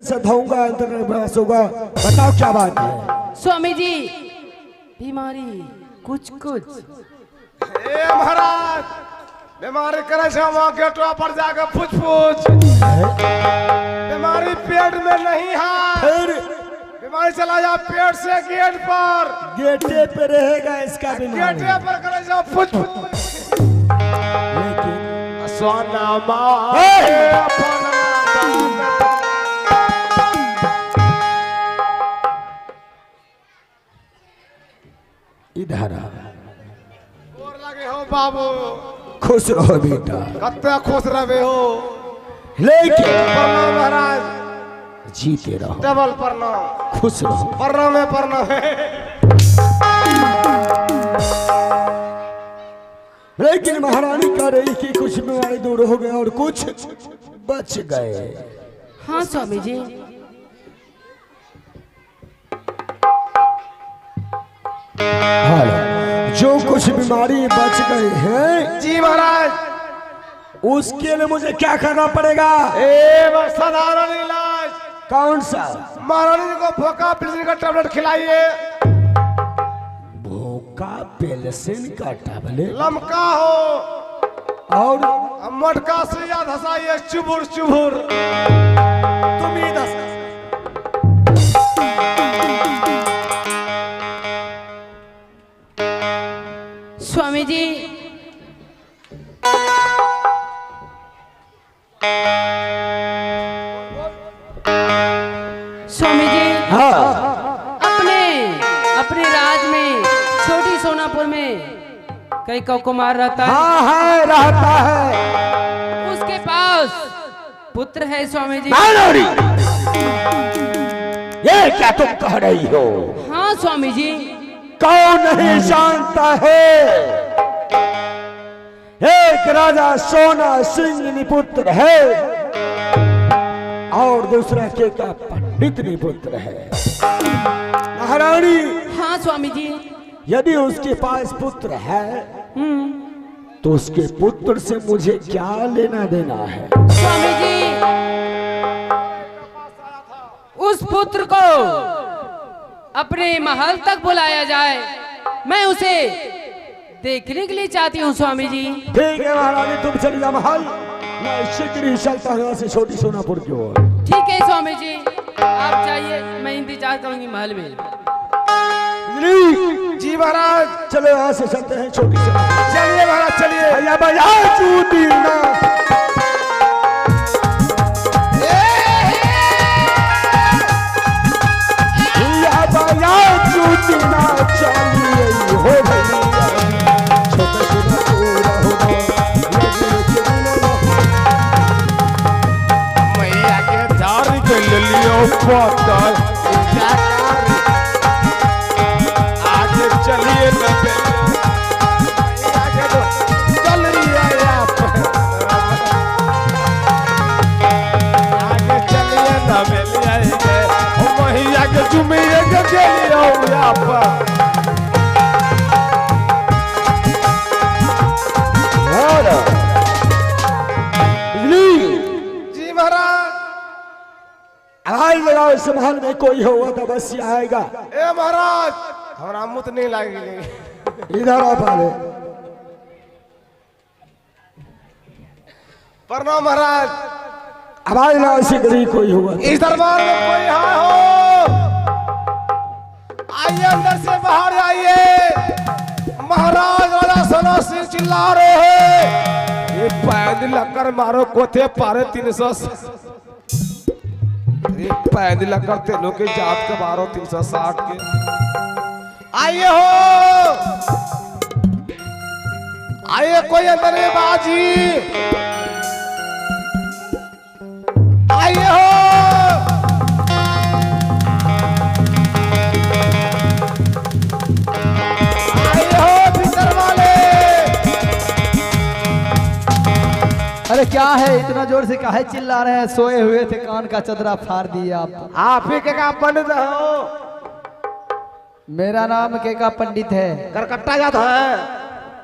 से धोऊंगा अंतर होगा। बताओ क्या बात है? स्वामी जी बीमारी कुछ कुछ ए महाराज बीमारी करे से वहाँ गेटवा पर जाकर पूछ पूछ बीमारी पेट में नहीं है। फिर बीमारी चला जा पेट से गेट पर, गेटे पे रहेगा इसका बीमारी। गेटे पर करे से पूछ पूछ लेकिन सोना माँ इधर आ, और लगे हो बाबू, खुश रहो बेटा। कत्ते खुश रहे हो। लेकिन प्रणाम महाराज, जीते रहो, डबल प्रणाम, खुश रहो। प्रणाम है प्रणाम है। लेकिन महारानी कह रही कि कुछ बीमारी दूर हो गए और कुछ बच गए। हाँ स्वामी जी। हाँ, जो कुछ बीमारी बच गई है जी महाराज, उसके लिए मुझे क्या करना पड़ेगा? बस साधारण इलाज। कौन सा? महारानी जी को फोका पिल्सिन का टैबलेट खिलाइए। भूखा पेलसिन का टैबलेट लमका हो और मटका से याद हंसाइए चुबुर चुबुर। तुम ही दस। स्वामी जी स्वामी जी हाँ अपने अपने राज में छोटी सोनापुर में कई कुमार रहता है। हाँ है, रहता है। उसके पास पुत्र है स्वामी जी। नानोरी, ये क्या तुम कह रही हो? हाँ स्वामी जी। कौन नहीं जानता है एक राजा सोना सिंह निपुत्र है और दूसरा के का पंडित निपुत्र है। महारानी, हाँ स्वामी जी। यदि उसके पास पुत्र है तो उसके पुत्र से मुझे क्या लेना देना है? स्वामी जी उस पुत्र को अपने महल तक बुलाया जाए, मैं उसे देखने के लिए चाहती हूँ स्वामी जी। ठीक है महारानी, तुम चली जा महल, मैं शीघ्र ही चलता हूँ से छोटी सोनापुर की ओर। ठीक है स्वामी जी, आप जाइए, मैं इंतजार करूंगी महल में। जी महाराज, चलो यहाँ से चलते हैं छोटी सोनापुर। चलिए महाराज चलिए। भैया भैया चूटी ना ना चाहिए हो भैया, छोटा मैया के झाड़ी के ले लियो पत्थर, आगे चलिए न आगे तो चलिए आप, आगे चलिए न मिलिए मैया के चुमिए के चलिए आप। जी महाराज, आवाज लगाओ, इस महल में कोई होगा तो बस ये आएगा। ए महाराज हमारा मुत नहीं लगेगी। इधर आ पहले। प्रणाम महाराज। आवाज लगाओ, शीघ्र कोई होगा तो। इस दरबार में कोई है हो? आइए अंदर से बाहर आइए। महाराज राजा सोना सिंह चिल्ला रहे हैं, ये पैद लकर मारो कोथे पारे 300, ये पैद लकर तेनों के जात के मारो 360 के। आइए हो, आइए कोई अंदर में बाजी, आइए हो। अरे क्या है, इतना जोर से काहे चिल्ला रहे हैं? सोए हुए थे, कान का चदरा फाड़ दिए आप ही के का पंडित हो? मेरा नाम के का पंडित है। करकट्टा जात है?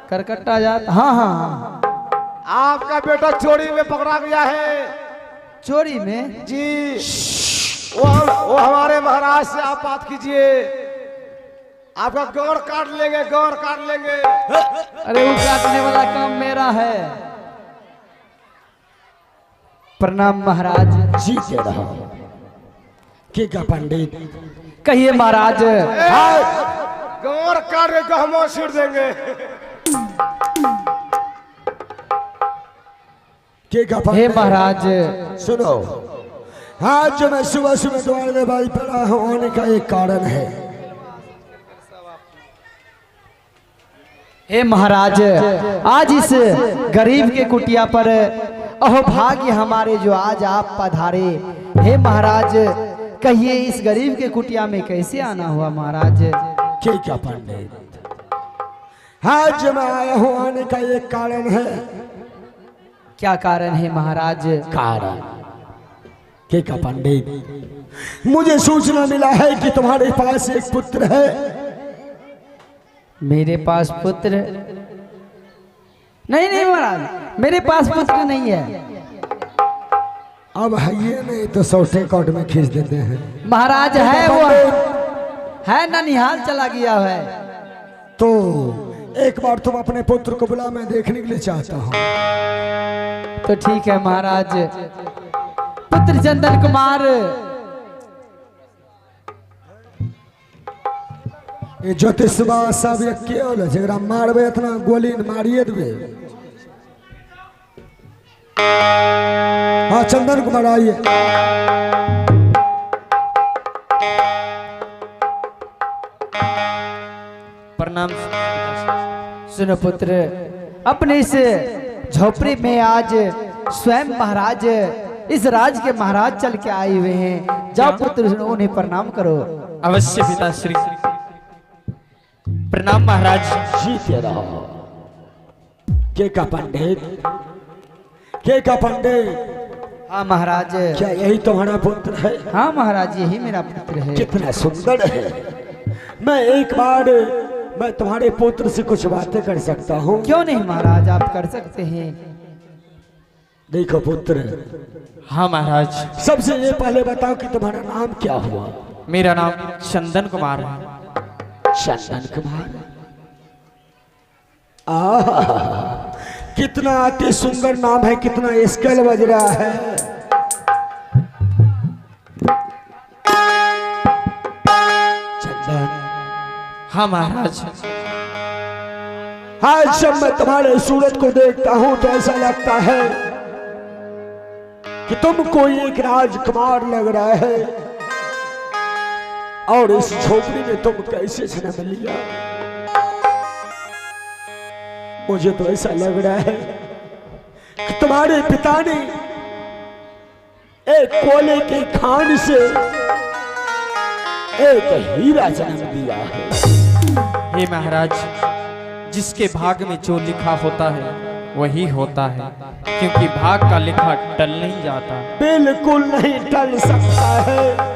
करकट्टा जात? हाँ हाँ हाँ। आपका बेटा चोरी में पकड़ा गया है। चोरी में? जी। महाराज से आप बात कीजिए, आपका गौर काट लेंगे, गौर काट लेंगे। अरे वो काटने वाला काम मेरा है। प्रणाम महाराज। जीते रहो। के का पंडित? कहिए महाराज। गौर काट के गहमा छीट देंगे। के का हे पंडित? महाराज, सुनो, आज जो मैं सुबह सुबह द्वार में बाई पड़ा हूँ आने का एक कारण है। हे महाराज, आज इस गरीब के कुटिया पर अहो भाग्य हमारे जो आज आप पधारे। हे महाराज, कहिए इस गरीब के कुटिया में कैसे आना हुआ महाराज? के का पंडित? आज जो मैं आया हूँ आने का एक कारण है। क्या कारण है महाराज? कारण के का पंडित, मुझे सूचना मिला है कि तुम्हारे पास एक पुत्र है। मेरे पास पुत्र नहीं? नहीं महाराज, मेरे पास पुत्र नहीं है। अब है ये नहीं तो सौटे कोट में खींच देते हैं। महाराज है, वो है ननिहाल चला गया है। तो एक बार तुम अपने पुत्र को बुला, मैं देखने के लिए चाहता हूँ। तो ठीक है महाराज। पुत्र चंदन कुमार, ये ज्योतिषवा सब ये केवल जरा मारबे इतना गोली मारिए देवे। हाँ चंदन कुमार आइए। प्रणाम। सुनो पुत्र, अपने इस झोपड़ी में आज स्वयं महाराज, इस राज के महाराज चल के आए हुए हैं। जाओ पुत्र, उन्हें प्रणाम करो। अवश्य पिताश्री। प्रणाम महाराज। जीते रहो। के का पंडित? के का पंडित? हाँ महाराज। क्या यही तुम्हारा पुत्र है? हाँ महाराज, यही मेरा पुत्र है। कितना सुंदर है। मैं एक बार मैं तुम्हारे पुत्र से कुछ बातें कर सकता हूँ? क्यों नहीं महाराज, आप कर सकते हैं। देखो पुत्र, हाँ महाराज। सबसे ये पहले बताओ कि तुम्हारा नाम क्या हुआ? मेरा नाम चंदन कुमार है। चंदन कुमार। आह, कितना अति सुंदर नाम है, कितना स्केल बज रहा है। चंदन। हाँ महाराज। आज जब मैं तुम्हारे सूरत को देखता हूं तो ऐसा लगता है कि तुम कोई एक राजकुमार लग रहा है। और इस झोपड़ी में तुम कैसे जन्म लिया? मुझे तो ऐसा लग रहा है कि तुम्हारे पिता ने एक कोयले की खान से एक हीरा जन्म दिया है। हे महाराज, जिसके भाग में जो लिखा होता है वही होता है, क्योंकि भाग का लिखा टल नहीं जाता। बिल्कुल नहीं टल सकता है।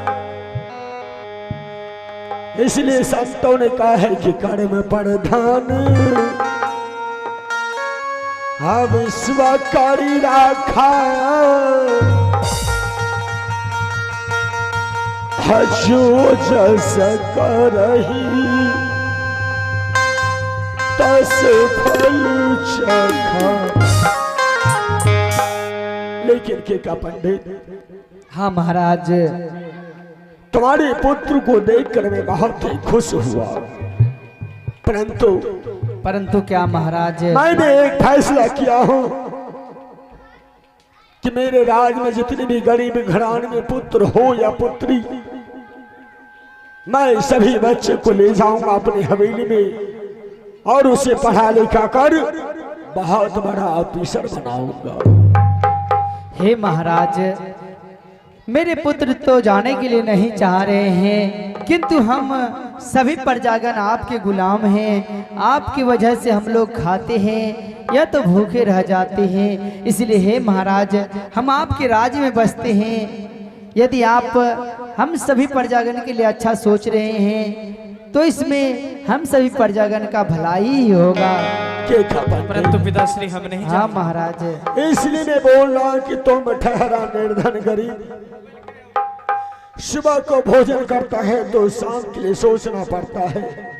इसलिए संतों ने कहा है कि कर्म प्रधान विश्वकारी राखा, जो जस करही तस फल चखा। लेकिन के का पंडित? हाँ महाराज। तुम्हारे पुत्र को देखकर मैं बहुत ही खुश हुआ, परंतु क्या महाराज? मैंने एक फैसला किया हूं कि मेरे राज में जितने भी गरीब घराने में पुत्र हो या पुत्री, मैं सभी बच्चे को ले जाऊंगा अपनी हवेली में और उसे पढ़ा लिखा कर बहुत बड़ा ऑफिसर बनाऊंगा। हे महाराज, मेरे पुत्र तो जाने के लिए नहीं चाह रहे हैं, किंतु हम सभी प्रजागण आपके गुलाम हैं। आपकी वजह से हम लोग खाते हैं या तो भूखे रह जाते हैं। इसलिए हे महाराज, हम आपके राज्य में बसते हैं। यदि आप हम सभी प्रजागण के लिए अच्छा सोच रहे हैं तो इसमें हम सभी प्रजागण का भलाई ही होगा। परंतु पिताश्री हम नहीं हाँ महाराज। इसलिए मैं बोल रहा कि तुम ठहरा निर्धन गरीब, सुबह को भोजन करता है तो शाम के लिए सोचना पड़ता है।